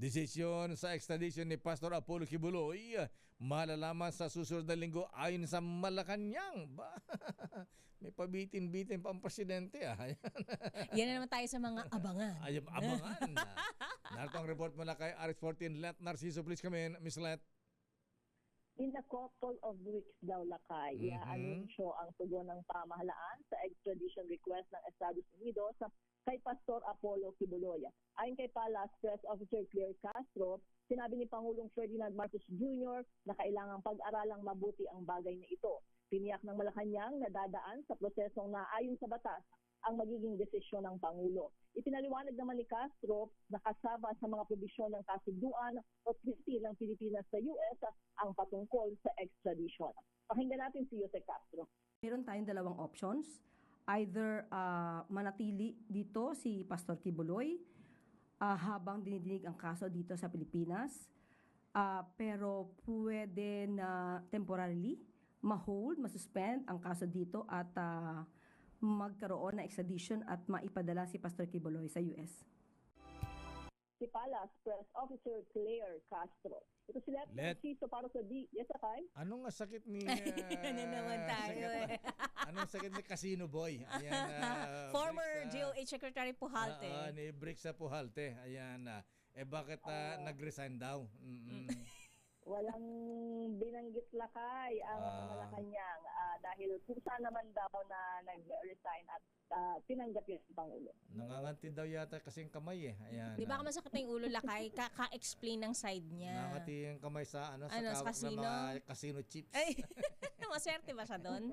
Desisyon sa extradition ni Pastor Apollo Kibuloy malalaman sa susunod na linggo ayon sa Malacanang. Ba? May pabitin-bitin pa ang presidente. Yan na naman tayo sa mga abangan. Ay, abangan. Narito ang report mula kay RS14 Let Narciso. Please come in, Miss Let. In a couple of weeks daw, Lakay, i-anunsyo ang tugon ng pamahalaan sa extradition request ng Estados Unidos kay Pastor Apollo Kibuloy. Ayon kay Palace Press Officer Claire Castro, sinabi ni Pangulong Ferdinand Marcos Jr. na kailangang pag-aralang mabuti ang bagay na ito. Tiniyak ng Malacanang na dadaan sa prosesong naayon sa batas ang magiging desisyon ng Pangulo. Ipinaliwanag naman ni Castro na kasama sa mga probisyon ng kasunduan o treaty ng Pilipinas sa US ang patungkol sa extradition. Pakinggan natin si Jose Castro. Meron tayong dalawang options. Either manatili dito si Pastor Kibuloy habang dinidinig ang kaso dito sa Pilipinas, pero pwede na temporarily ma-hold, ma-suspend ang kaso dito at magkaroon ng extradition at maipadala si Pastor Kibuloy sa US. Si Palace Press Officer Claire Castro. Ito si Let Narciso para sa Yes, Akay? Anong sakit ni... Ano naman tayo Anong sakit ni Casino Boy? Ayan, Former DOH Secretary Pujalte. Ni Brix sa Pujalte. Ayan. Bakit nag-resign daw? Walang binanggit, Lakay ang Malacanang dahil kusa naman daw na nag-resign at tinanggap yun ng Pangulo. Nanganganti daw yata kasing kamay eh. Ayan. Di ba masakit na yung ulo, Lakay? Ka-explain ng side niya. Nanganganti yung kamay sa sa kawak casino? ng mga casino chips. Ay, maswerte ba siya doon?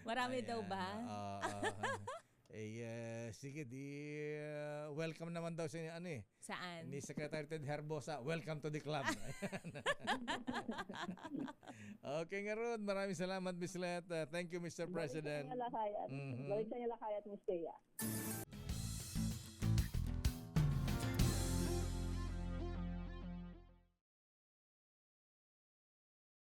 Marami daw ba? Sige, welcome naman daw sa Saan? ni Secretary Ted Herbosa. Welcome to the club. Okay nga Rod, maraming salamat Miss Let. Thank you Mr. President. Balik sa inyo, Lakay at Miss Thea.